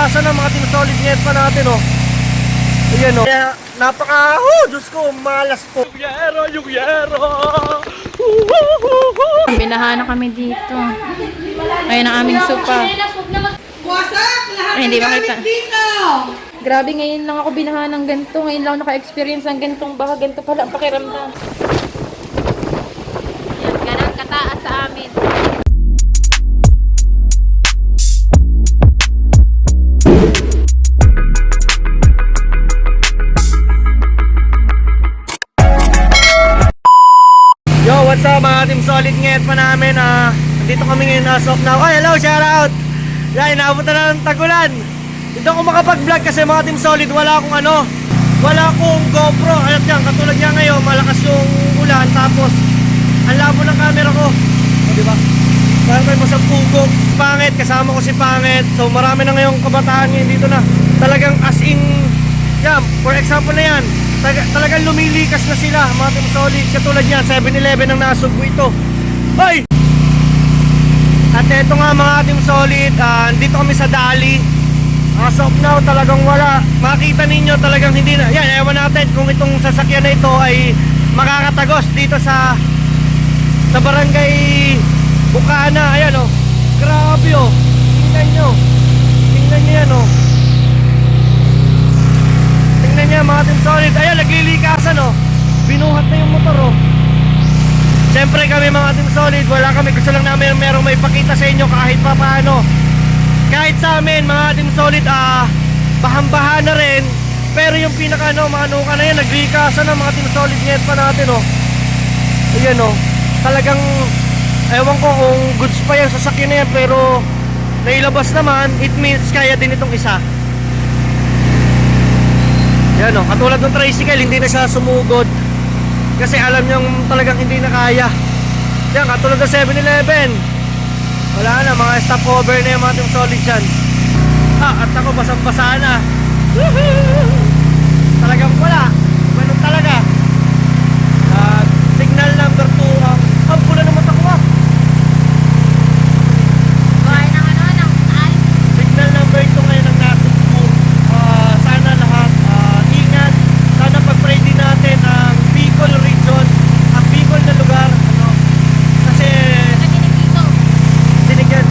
naglilikasan ng mga Team Solid net pa natin, oh. Ayan, oh. Kaya, Diyos ko, malas po. Yung yero. Binahan na kami dito. Ayan ang aming sopa. Ay, hindi makita. Grabe, ngayon lang ako binahan ng ganito. Ngayon lang naka-experience ng ganitong baka. Ganito pala ang pakiramdam. Yan, ganun kataas sa amin. Yo, what's up mga Team Solid net pa namin. Dito kami ngayon as of now. Ay, hello, shout out. Yan, inaabot na ng tagulan. Dito ako makapag-vlog kasi mga Team Solid, wala akong wala akong GoPro. Ayot yan, katulad niya ngayon, malakas yung ulan. Tapos, ang labo ng camera ko. O, diba? Parang tayo mo sa pugok. Pangit, kasama ko si Pangit. So, marami na ngayong kabataan ngayon dito na talagang as in, yan, for example na yan. Talagang lumilikas na sila mga Team Solid. Katulad niyan, 7-Eleven ang nasugbo ito. Hoy! At eto nga mga Team Solid, dito kami sa Dali. As of now talagang wala. Makita ninyo talagang hindi na. Yan, ewan natin kung itong sasakyan na ito ay makakatagos dito sa barangay Bukana. Ayan, oh. Grabe, oh. Tingnan nyo. Tingnan nyo yan, oh. Tingnan niya mga Team Solid. Ayan, naglilikasan, oh. Binuhat na yung motor, oh. Siyempre kami mga Team Solid, wala kami. Gusto lang namin merong may pakita sa inyo kahit pa paano. Kahit sa amin mga Team Solid, bahang-baha na rin. Pero yung pinaka mga nuka na yan, naglilikasan ng mga Team Solid net pa natin, oh. Ayan, oh. Talagang ewan ko kung goods pa yung sasakyan na yan, pero nailabas naman, it means kaya din itong isa. Yan, oh, katulad ng tricycle, hindi na siya sumugod kasi alam niyang talagang hindi na kaya. Yan, katulad ng 7-Eleven, wala na, mga stopover na yung mga Team Solid dyan. At ako, basang-basa na. Talagang wala, ganun talaga. Signal number 2, ang pula ng mata ko, signal number 2 ngayon ang nasugbo. Sana lahat ingat. Sana pag-pray din natin ang Bicol region, ang Bicol na lugar, kasi tinigyan.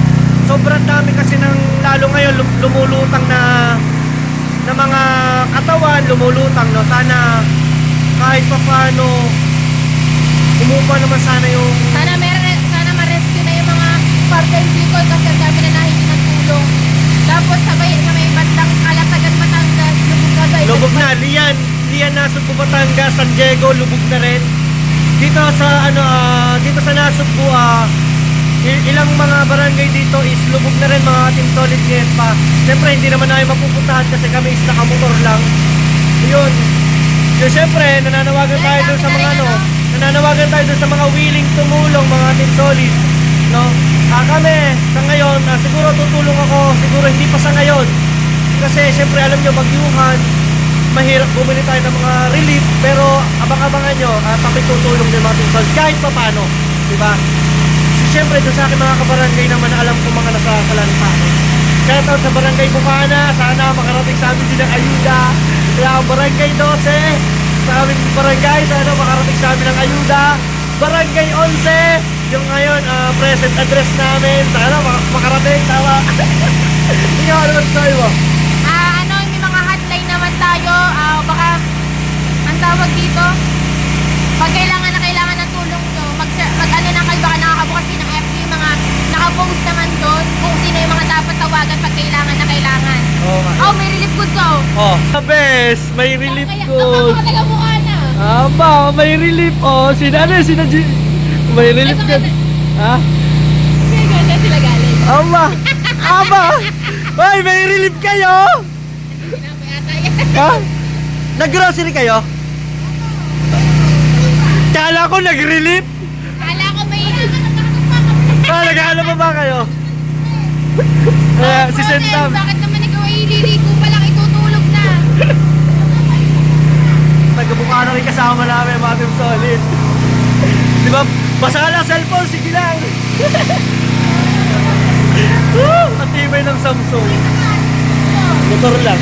Sobrang dami kasi ng lalo ngayon lumulutang na mga katawan, lumulutang, no. Sana kahit pa paano umupa naman sana yung Sana ma-rescue na yung mga parte ng Bicol kasi ang dami na nahingi ng tulong. Tapos sabay na may bandang Alatagan, Batangas, lubog na, Lian Nasugbo, Batangas, San Diego, lubog na rin. Dito sa dito sa Nasugbo, ilang mga barangay dito is lubog na rin mga Team Solid net pa. Siyempre hindi naman namin mapupuntahan kasi kami is nakamotor lang. Yun. So siyempre nananawagan tayo doon sa mga nananawagan tayo doon sa mga willing tumulong mga Team Solid, no? Kami sa ngayon, siguro tutulong ako, siguro hindi pa sa ngayon. Kasi siyempre alam nyo, bagyuhan, mahirap bumili tayo ng mga relief, pero abang-abangan nyo at kami tutulong din mga Team Solid kahit pa paano, diba? So siyempre doon sa aking mga kabarangay naman na alam ko mga nasasalan sa akin. Shout out sa barangay Bukana, sana makarating sa amin din ang ayuda. Kaya ang barangay 12, sa aming barangay, sana makarating sa amin ang ayuda. Barangay 11, yung ngayon present address namin, sana makarating, tama. Hindi ka naman sa'yo mo. May mga hotline naman tayo. Baka ang tawag dito, pag kailangan ng tulong nyo, mag-ano na kayo, baka nakakabukas din ng FB, yung mga nakapost naman doon kung sino yung mga dapat tawagan pag kailangan na kailangan. May relief goods, The best, may relief Kaya, goods. mga taga-mukha na. May relief, may relief goods. Kaya ganda sila galing. Hoy, may relief kayo? Nag-grocery kayo? Kala ko nag-relief. Kala ko may... Nag-ano pa ba kayo? Si Sentam. Bakit naman ikaw ay ililigo pa lang, itutulog na? Nagkabukha na rin kasama namin mga Team Solid. Diba? Basa lang cellphone, sige lang. Matibay ng Samsung. Motor lang.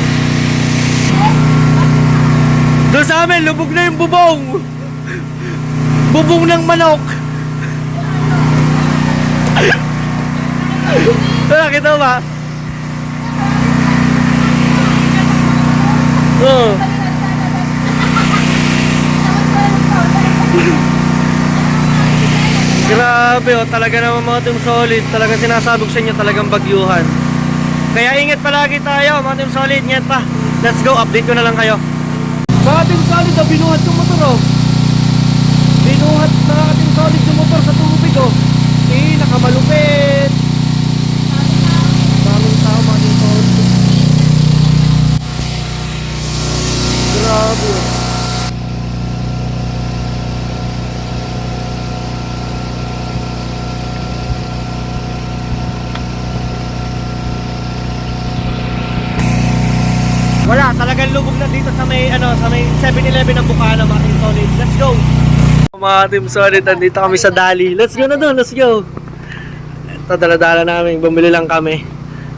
Doon sa amin, lubog na yung bubong. Bubong ng manok. Ito, nakita mo ba? Oo. Grabe, oh, talaga naman mga team solid. Talagang sinasabog sa inyo, talagang bagyuhan. Kaya ingat palagi tayo, mga team solid. Ingat pa. Let's go, update ko na lang kayo. Mga team solid, oh, binuhat yung motor, oh. Binuhat mga team solid yung motor sa tubig, oh. Nakamalupit. Daming tao, mga team solid. Grabe, oh. Wala, talagang lubog na dito sa may sa may 7-Eleven ng Bukana, mga team solid. Let's go. Mga team solid, nandito kami sa Dali. Let's go na doon, let's go. Ito, dala-dala namin, bumili lang kami.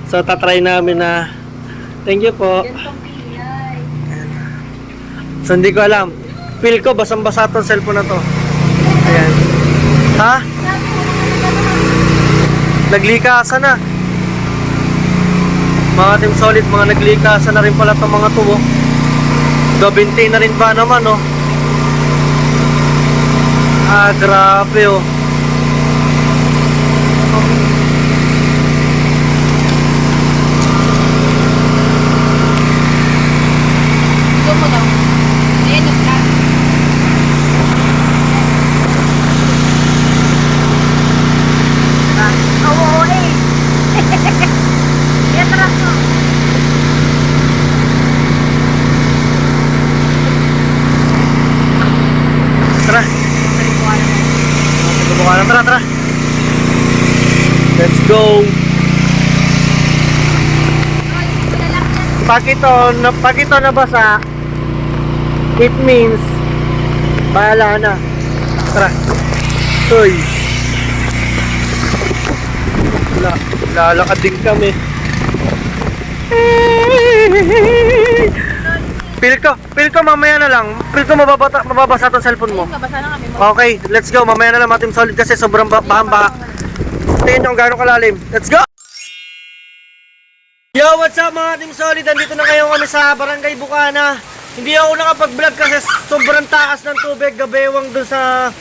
So, tatry namin na thank you po. So, hindi ko alam. Feel ko, basang-basa tong cellphone na to. Ayan. Ha? Naglikasan na. Mga team solid, mga naglikasan na rin pala itong mga tubo. Gabinti na rin ba naman, oh. Ah, grabe, oh. Zoom mo daw. Ayan yung plan. Oo, eh. Yan tara mo. Tara. Tara, tara. Let's go. Pag ito nabasa, it means bahala na. Tara. Uy. Lalakad din kami. Feel ko mamaya na lang. Feel ko mababasa tong cellphone mo. Mabasa na kami. Okay, let's go. Mamaya na lang, mga team solid, kasi sobrang bahang-baha. Tingnan nyo kung gano'ng kalalim. Let's go! Yo, what's up mga team solid? Andito na ngayon kami sa Barangay Bukana. Hindi ako nakapag-vlog kasi sobrang taas ng tubig. Gabewang dun sa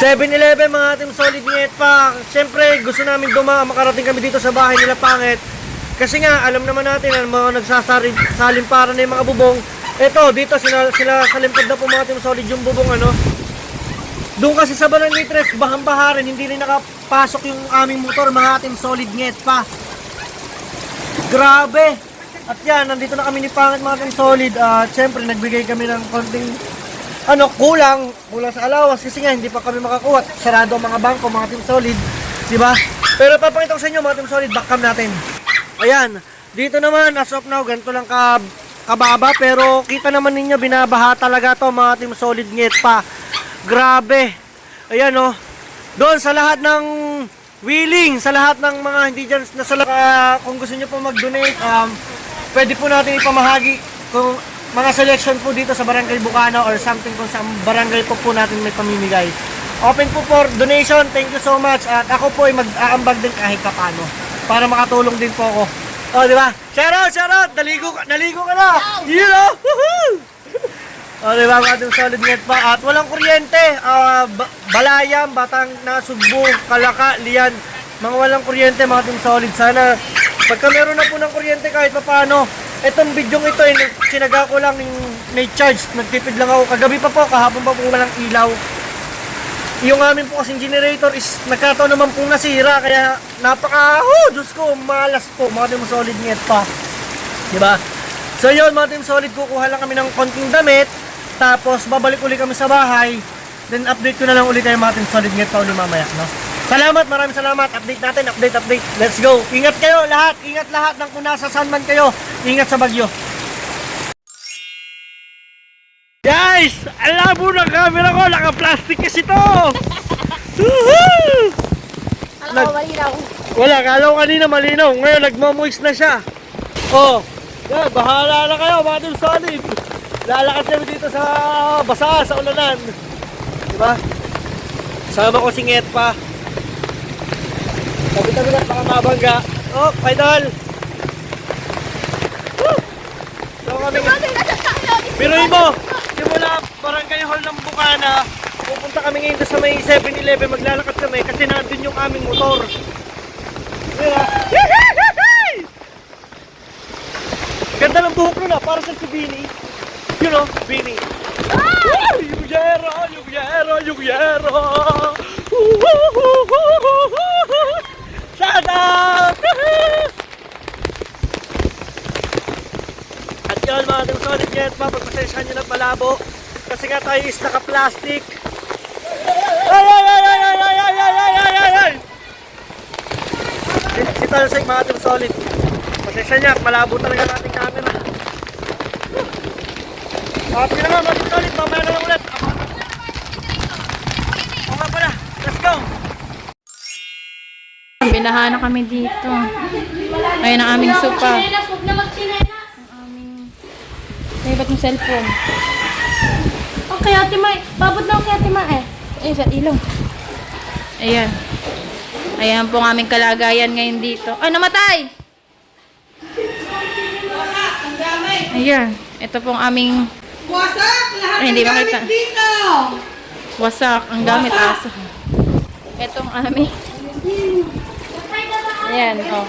7-Eleven, mga team solid, ngayet pa. Siyempre, gusto namin makarating kami dito sa bahay nila Pangit. Kasi nga, alam naman natin ang mga nagsasalimparan na yung mga bubong. Ito, dito sila sa limpad na po, mga team solid, yung bubong, ano. Doon kasi sa Barangay 3, bahang-baha rin, hindi rin nakapasok yung aming motor, mga team solid, ngayet pa. Grabe. At yan, nandito na kami ni Pangit, mga team solid. Siyempre, nagbigay kami ng konting kulang sa allowance kasi nga hindi pa kami makakuha. Sarado ang mga bangko, mga team solid, di ba? Pero papakita ko sa inyo, mga team solid, backcam natin. Ayan, dito naman as of now ganito lang kababa, pero kita naman ninyo binabaha talaga to, mga team solid, ngit pa. Grabe. Ayan, oh. Doon sa lahat ng willing, sa lahat ng mga hindi dyan kung gusto nyo po mag-donate, pwede po natin ipamahagi kung mga selection po dito sa Barangay Bukana or something kung sa barangay po natin may pamimigay. Open po for donation. Thank you so much. At ako po ay mag-aambag din kahit paano para makatulong din po ako. Oh, di ba? Shout out! Naligo ka na! You know? Oh, di ba? Mga solid net pa. At walang kuryente. Balayam, Batang, Nasugbo, Kalaka, Lian. Mga walang kuryente, mga team solid. Sana, pagka meron na po ng kuryente kahit paano, itong bidyong ito, sinaga ko lang may charge. Nagtipid lang ako. Kagabi pa po, kahapon pa po walang ilaw. Yung amin po kasing generator is nagkataon naman pong nasira, kaya Diyos ko, malas po, mga team solid net pa. Diba? So yun, mga team solid, kukuha lang kami ng konting damit, tapos babalik ulit kami sa bahay, then update ko na lang ulit kayo, mga team solid net pa ulit mamaya, no? Salamat, maraming salamat, update natin, update, let's go! Ingat kayo lahat, ingat lahat ng kung nasa saan man kayo, ingat sa bagyo. Guys, alam mo na camera ko, naka-plastic kasi to. Alam ko, malinaw. Wala, kala ko kanina malinaw. Ngayon, nagmamoist na siya. Oh, yan, bahala na kayo, mga Team Solid. Lalakad kami dito sa basa, sa ulanan. Diba? Sama ko si Nget pa. Tabi-tabi na, baka mabangga. Oh, idol! Woo! So kami, pinuhin mo, simula Barangay Hall ng Bukana, pupunta kami ngayon doon sa may 7-Eleven, maglalakad kami kasi nandun yung aming motor. Diba? Ganda ng buhok nun para sa si Bini. You know, Bini. Ah! Yung yero, yung yero, yung yero. Shout out! At yun mga Team Solid Jet pa, pagpasensyahan nyo ng malabo. Kasi nga tayo is naka-plastic. Ay, ay, ay, ay, ay, ay, ay, ay, ay, ay, ay, ay! Si Talsay mga Team Solid. Pasensya niya, malabo talaga ang ating camera. Okay na nga mga Team Solid, mamaya na lang ulit. O nga pala, let's go! Binahan na kami dito. Ayan ang aming sopa. Huwag na mag-chinelas. Ang aming... Ay, ba't yung cellphone? Okay, Ate Ma. Babot na okay, Ate Ma eh. Ay, sa ilong. Ayan. Ayan po ang aming kalagayan ngayon dito. Ay, namatay! Ayan. Ito pong aming... Wasak! Lahat Ay, hindi ng gamit makita. dito! Wasak. Ang gamit aso. Itong aming... Ayan, oh.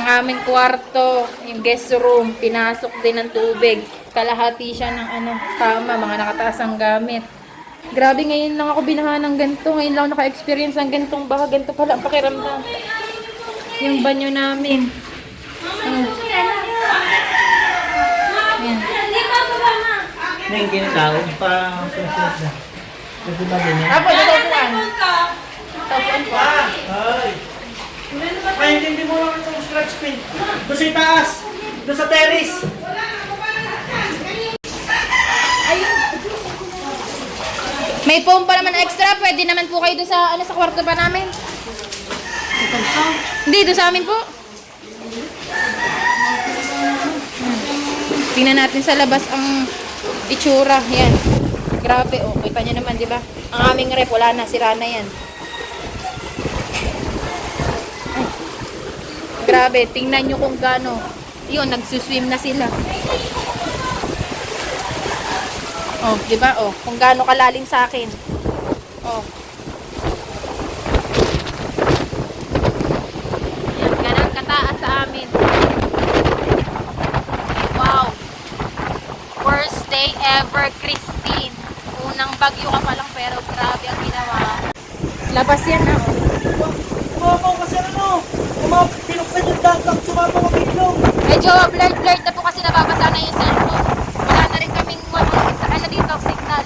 Ang aming kwarto, yung guest room, pinasok din ng tubig. Kalahati siya ng ano, kama, mga nakataas ang gamit. Grabe, ngayon lang ako binahan ng ganito. Ngayon lang ako naka-experience ng ganitong baka. Ganito pala ang pakiramdam. Yung banyo namin. Ayan. Na yung ginitao, parang susunod na. Kasi ba din Apo, natutuan. Natutuan po. Ay! Ay, hindi mo lang itong scratch pin. Doon sa itaas! Doon sa terrace! May foam pa naman extra. Pwede naman po kayo doon sa, ano, sa kwarto pa namin. Hindi, doon sa amin po. Tingnan natin sa labas ang itsura. Yan. Grabe, oh. Kita nyo naman, di ba? Ang aming rep, wala na. Sira na yan. Ay. Grabe, tingnan nyo kung gaano. Yun, nagsuswim na sila. Oh, di ba? Oh, kung gaano kalalim sa akin. Oh. Yan, ganun kataas sa amin. Wow. Worst day ever, Christine. Unang bagyo ka pa lang pero grabe ang ginawa. Labas yan na. Umapaw kasi ano! Pinuksan yung dagat, sumapaw ang iglong! Medyo blurred na po kasi nababasa na yung cellphone. Wala na rin kaming ano dito, signal.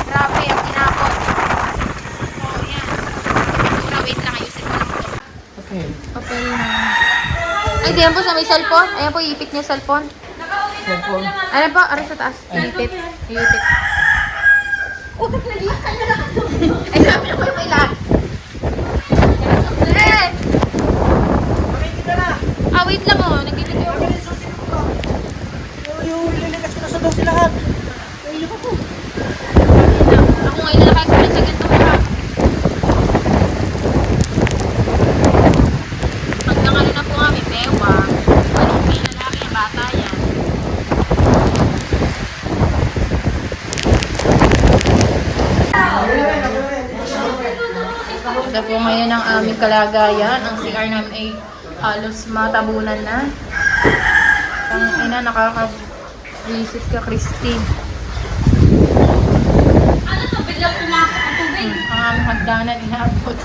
Grabe ang ginapon. Oh, yan. Siguro, wait lang, ayusin ko lang ito. Okay. Okay na. Ay, diyan po sa may cellphone. Ayan po, iipit niya yung cellphone. Cellphone. Ano po? Aray sa taas. Iipit. Iipit. Ay, sabi na ko yung ilan. Eh! Pakinggan ka na! Ah, wait lang oh. Nag-video. Magaling susin ko! Yung ililikas ko na sa dosi lahat! Ay, pa po! Ako ngayon na naka-experience sa ganito ha. Hanggang ano na po kami, bewa. Anong lalaki yan, bata yan. Ito po ngayon ang aming kalagayan. Ang CR namin ay halos matabunan na. Ang ina, nakaka-visit ka, Christine. Ano to? Biglang pumasok ang tubig? Ang aming hagdanan, inaabot.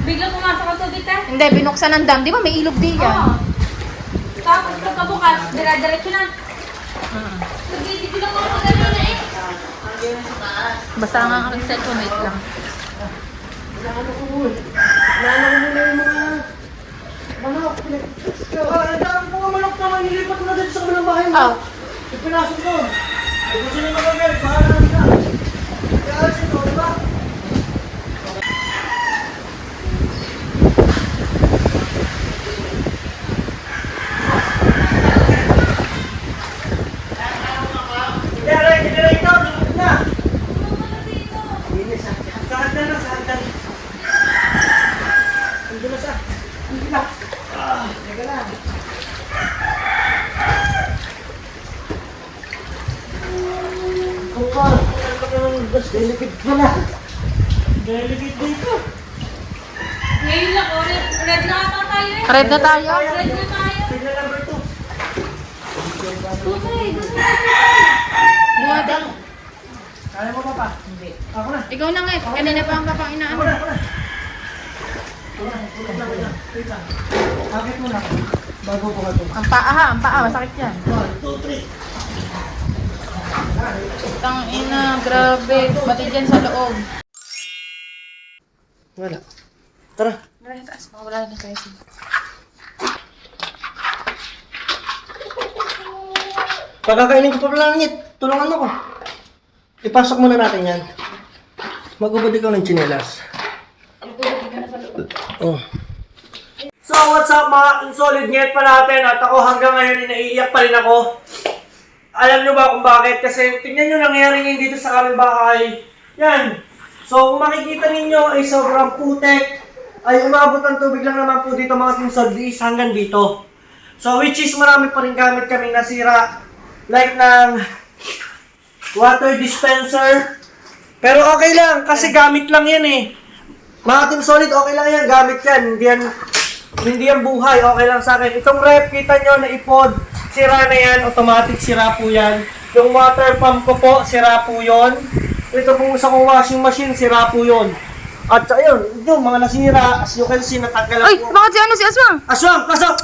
Biglang pumasok ang tubig ka? Hindi, binuksan ng dam. Di ba may ilog di yan? Oo. Tapos pagkabukas, dire-diretso na. Hindi lang ako gano'n na eh. Basta nga ang cellphone, wait lang. Plano ko muna yung mga manok. Ang dami ko nga manok naman, nilipat ko na dito sa kabilang bahay mo. Oh. Ipinasok doon. Ay, gusto nyo magagay, bahala na nila. Kaya alas ito, di ba? Teka lang. Kupal, delicate pala. Delicate dito. Ngayon lang, oh, red na ata tayo eh. Red na tayo. Red na tayo. Signal number 2. Tutay. Buwada. Kaya mo pa pa? Hindi. Ako na. Ikaw na nga. Kanina pa ang kapang inaano. Ako na. Wait lang. Bakit mo na? Bago ko ito. Ang paa ha. Ang paa. Masakit yan. 1, 2, 3. Tang ina. Grabe. Pati dyan sa loob. Wala. Tara. Wala yung taas. Wala na tayo. Pagkakainin ko pa pala ng tulungan mo ko. Ipasok muna natin yan. Mag-ubod ikaw ng tsinelas. Oh. So what's up mga insolid ngayet pa natin at ako hanggang ngayon naiiyak pa rin ako. Alam nyo ba kung bakit? Kasi tingnan nyo nangyayari ngayon dito sa aming bahay. Yan. So kung makikita ninyo ay sobrang putek. Ay umabot ang tubig lang naman po dito mga insolid hanggang dito. So which is marami pa rin gamit kami nasira. Like ng water dispenser. Pero okay lang kasi gamit lang yan eh. Mga Team Solid, okay lang yan. Gamit yan. Hindi yan buhay. Okay lang sa akin. Itong rep, kita nyo na ipod. Sira na yan. Automatic sira po yan. Yung water pump ko po, sira po yun. Ito po sa kong washing machine, sira po yun. At ayun, yung mga nasira, as you can see, natanggal Ay! po. Bakit si ano si Aswang? Aswang! Pasok!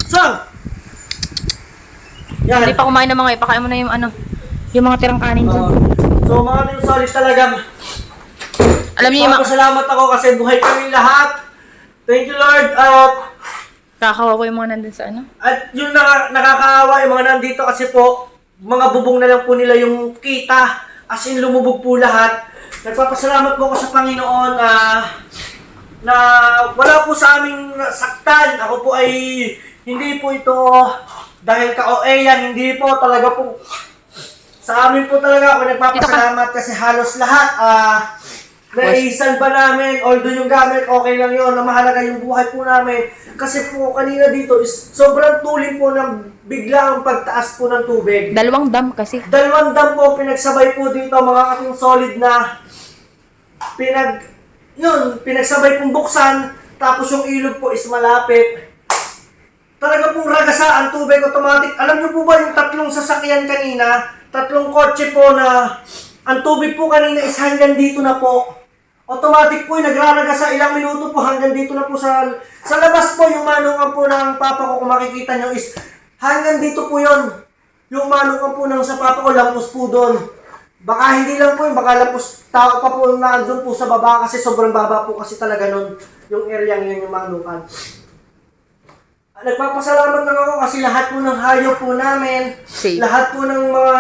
Aswang! Yan. Hindi pa kumain ng mga. Ipakain mo na yung ano. Yung mga tirang kanin dyan. So mga Team Solid talagang Alam niyo yung mga. salamat ako kasi buhay kami lahat. Thank you Lord. At Kakawawa yung mga nandun sa ano. yung nakakaawa yung mga nandito kasi po, mga bubong na lang po nila yung kita. As in lumubog po lahat. Nagpapasalamat po ako sa Panginoon na wala po sa aming saktan. Ako po ay hindi po ito dahil ka-OA yan. Hindi po talaga po. Sa amin po talaga ako nagpapasalamat kasi halos lahat naisan ba namin, although yung gamit okay lang yun, na mahalaga yung buhay po namin. Kasi po kanina dito is sobrang tulim po ng biglang pagtaas po ng tubig. 2 dam kasi. 2 dam po pinagsabay po dito mga Team Solid na pinagsabay pong buksan, tapos yung ilog po is malapit. Talaga pong ragasa ang tubig automatic. Alam niyo po ba yung 3 sasakyan kanina, 3 kotse po na ang tubig po kanina is hanggang dito na po. Automatic po yung nagraragasa ilang minuto po hanggang dito na po sa labas po yung manungan po ng papa ko kung makikita nyo is hanggang dito po yon. Yung manungan po ng sa papa ko lampos po doon. Baka hindi lang po yun, baka lampos tao pa po na doon po sa baba kasi sobrang baba po kasi talaga nun yung area yun yung manungan. Nagpapasalamat lang ako kasi lahat po ng hayop po namin, Safe. lahat po ng mga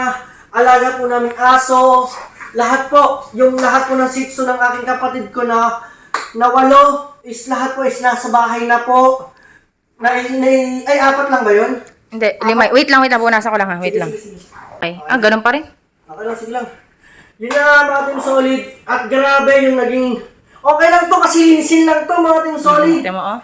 alaga po namin aso, lahat po, yung lahat po ng sitso ng aking kapatid ko na 8 is lahat po is nasa bahay na po. Ay, 4 lang ba yun? Hindi, 5. Wait lang. Punasan ko lang ha. Wait lang. Sige. Okay. Ganun pa rin. Okay lang, sige lang. Yun na mga Team Solid. At grabe yung naging... Okay lang to kasi linisin lang to mga Team Solid. Tingnan mo oh.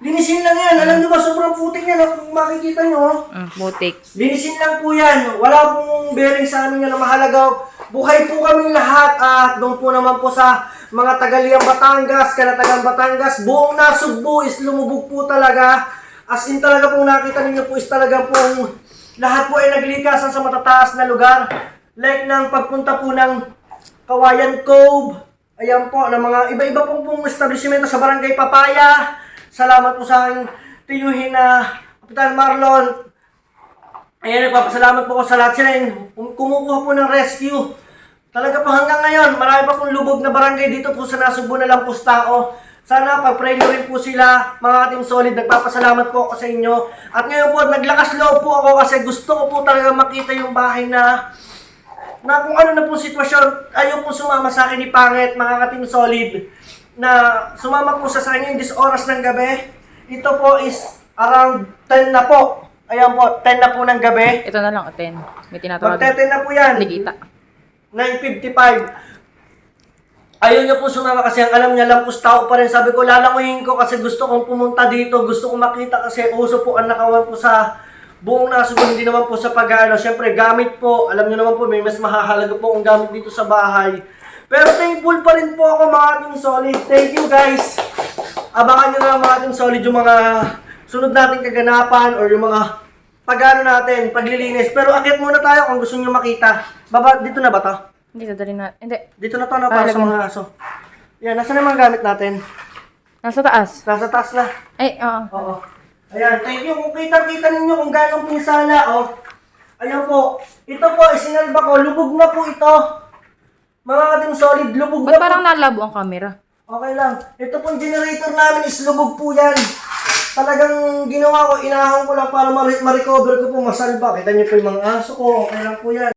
Linisin lang yan. Alam nyo ba, sobrang putik yan. Kung makikita nyo, oh. Butik. Linisin lang po yan. Wala pong bearing sa amin yan na mahalaga. Buhay po kaming lahat. At doon po naman po sa mga Tagaliang Batangas, Kalatagan Batangas, buong Nasugbu is lumubog po talaga. As in talaga pong nakita ninyo po is talaga pong lahat po ay naglikasan sa matataas na lugar. Like ng pagpunta po ng Kawayan Cove. Ayan po, ng mga iba-iba pong establishmento sa Barangay Papaya. Salamat po sa aking tiyuhin na Kapitan Marlon. Ayan, nagpapasalamat po ko sa lahat sila yung kumukuha po ng rescue. Talaga po hanggang ngayon, marami pa pong lubog na barangay dito po sa Nasugbu na Lampos Tao. Sana pag-pray nyo rin po sila, mga Team Solid. Nagpapasalamat po ako sa inyo. At ngayon po, naglakas loob po ako kasi gusto ko po talaga makita yung bahay na kung ano na po sitwasyon. Ayaw po sumama sa akin ni Pangit, mga Team Solid. Na sumama po sa inyo yung 10 oras ng gabi. Ito po is around 10 na po. Ayan po, 10 na po ng gabi. Ito na lang, 10. May tinatawag. Magte-10 na po yan. Ligita. 9:55. Ayaw niya po sumama kasi ang alam niya lang po tao pa rin. Sabi ko, lalanguyin ko kasi gusto kong pumunta dito. Gusto kong makita kasi uso po ang nakawan po sa buong Nasugbu. Hindi naman po sa pag-ano. Siyempre, gamit po. Alam niyo naman po, may mas mahahalaga po ang gamit dito sa bahay. Pero thankful pa rin po ako mga ating solid. Thank you guys. Abangan niyo na mga ating solid yung mga sunod nating kaganapan or yung mga pag-ano natin, paglilinis. Pero akit muna tayo kung gusto niyo makita. Baba, dito na ba to? Hindi, dadalhin na. Hindi. Dito na to na para sa mga aso. Yan, nasa na mga gamit natin? Nasa taas. Nasa taas na. Ay, oo. Oo. Ayan, thank you. Kung kita-kita ninyo kung gano'ng pinsala, oh. Ayan po. Ito po, isinalba ko. Lubog na po ito. Mga kating solid, lubog Ba't na parang po. nalabo ang camera? Okay lang. Ito pong generator namin is lubog po yan. Talagang ginawa ko, inahon ko lang para ma-recover ko po, masalba. Kita niyo po yung mga aso ko. Okay lang po yan.